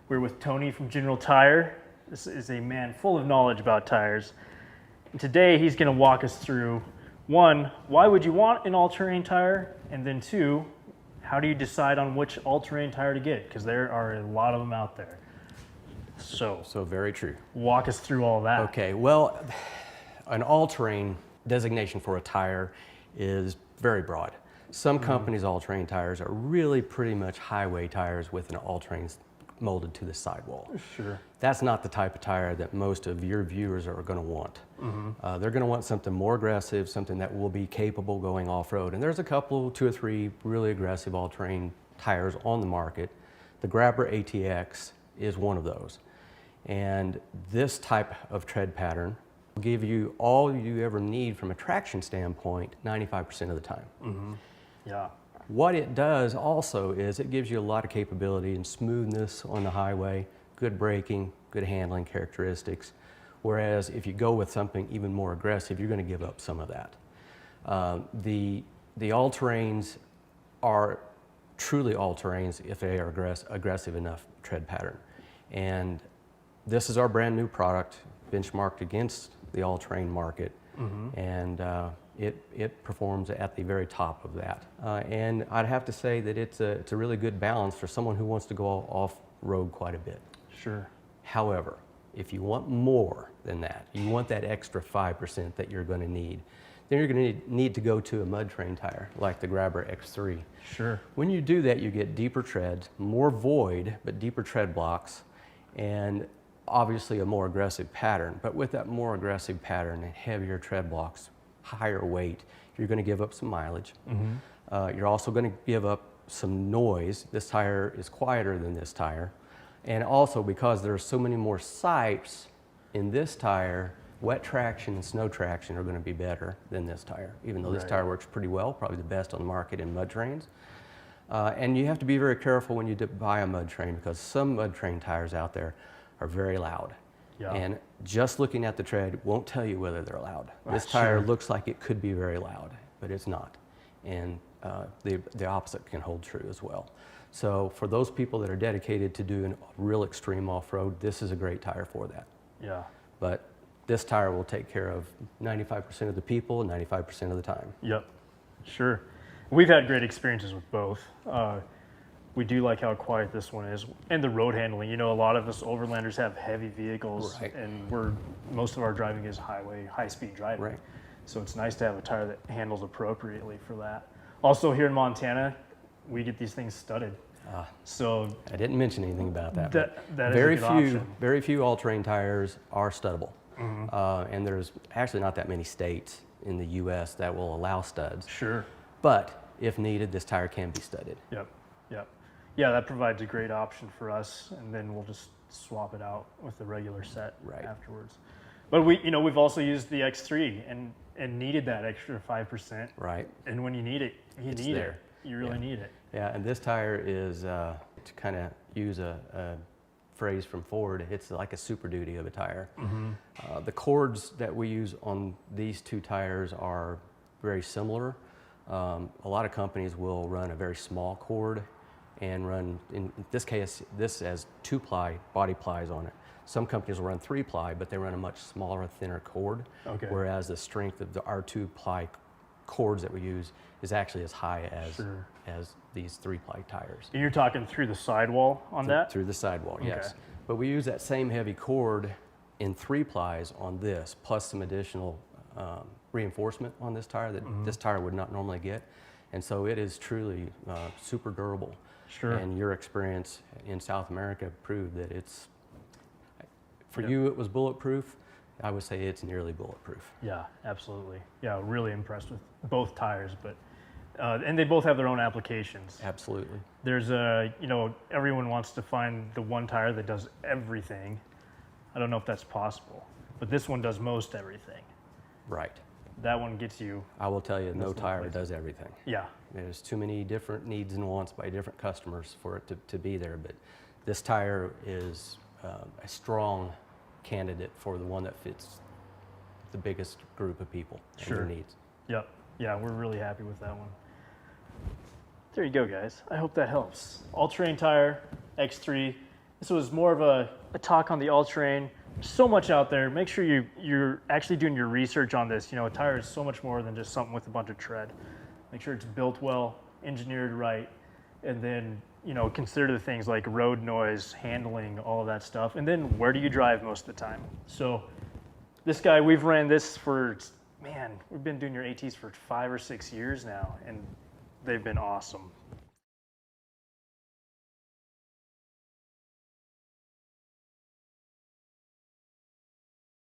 We're with Tony from General Tire. This is a man full of knowledge about tires. And today he's going to walk us through, one, why would you want an all-terrain tire? And then two, how do you decide on which all-terrain tire to get? Because there are a lot of them out there. So very true. Walk us through all that. Okay, well, an all-terrain designation for a tire is very broad. Some companies' all-terrain tires are really pretty much highway tires with an all-terrain molded to the sidewall. Sure. That's not the type of tire that most of your viewers are going to want. They're going to want something more aggressive, something that will be capable going off-road. And there's a couple, 2 or 3 really aggressive all-terrain tires on the market. The Grabber ATX is one of those. And this type of tread pattern will give you all you ever need from a traction standpoint 95% of the time. Yeah. What it does also is it gives you a lot of capability and smoothness on the highway, good braking, good handling characteristics. Whereas if you go with something even more aggressive, you're going to give up some of that. The all-terrains are truly all-terrains if they are aggressive enough tread pattern. And this is our brand new product, benchmarked against the all-terrain market. And it performs at the very top of that. And I'd have to say that it's a really good balance for someone who wants to go off-road quite a bit. Sure. However, if you want more than that, you want that extra 5% that you're going to need, then you're going to need to go to a mud terrain tire like the Grabber X3. Sure. When you do that, you get deeper treads, more void, but deeper tread blocks, and obviously a more aggressive pattern. But with that more aggressive pattern and heavier tread blocks, higher weight, you're going to give up some mileage. You're also going to give up some noise. This tire is quieter than this tire. And also because there are so many more sipes in this tire, wet traction and snow traction are going to be better than this tire, even though this tire works pretty well, probably the best on the market in mud terrains. And you have to be very careful when you buy a mud terrain because some mud terrain tires out there are very loud. Yeah. And just looking at the tread won't tell you whether they're loud. This tire looks like it could be very loud, but it's not. And the opposite can hold true as well. So for those people that are dedicated to doing real extreme off-road, this is a great tire for that. Yeah. But this tire will take care of 95% of the people 95% of the time. Yep. Sure. We've had great experiences with both. We do like how quiet this one is, and the road handling. You know, a lot of us overlanders have heavy vehicles, and most of our driving is highway, high-speed driving. Right. So it's nice to have a tire that handles appropriately for that. Also, here in Montana, we get these things studded. So I didn't mention anything about that. That is a good option. Very few all-terrain tires are studdable, and there's actually not that many states in the U.S. that will allow studs. Sure. But if needed, this tire can be studded. Yep. Yep. Yeah, that provides a great option for us, and then we'll just swap it out with the regular set afterwards. But we've also used the X3 and needed that extra 5%. Right. And when you need it, you need it. You really need it. Yeah, and this tire is, to kind of use a phrase from Ford, it's like a Super Duty of a tire. The cords that we use on these two tires are very similar. A lot of companies will run a very small cord and run, in this case, this has 2-ply body plies on it. Some companies will run 3-ply, but they run a much smaller, thinner cord. Whereas the strength of our 2-ply cords that we use is actually as high as these 3-ply tires. And you're talking through the sidewall on that? Through the sidewall, yes. But we use that same heavy cord in 3-plies on this, plus some additional reinforcement on this tire that this tire would not normally get. And so it is truly super durable. Sure. And your experience in South America proved that it's, for you it was bulletproof. I would say it's nearly bulletproof. Yeah, absolutely. Yeah, really impressed with both tires, but and they both have their own applications. Absolutely. There's everyone wants to find the one tire that does everything. I don't know if that's possible, but this one does most everything. Right. That one gets you. I will tell you, no tire does everything. Yeah. There's too many different needs and wants by different customers for it to be there, but this tire is a strong candidate for the one that fits the biggest group of people and their needs. Yep. Yeah, we're really happy with that one. There you go, guys. I hope that helps. All-terrain tire, X3, This was more of a talk on the all-terrain. So much out there. Make sure you're actually doing your research on this. You know, a tire is so much more than just something with a bunch of tread. Make sure it's built well, engineered right, and then, you know, consider the things like road noise, handling, all of that stuff. And then where do you drive most of the time? So this guy, we've ran this for, man, we've been doing your ATs for 5 or 6 years now, and they've been awesome.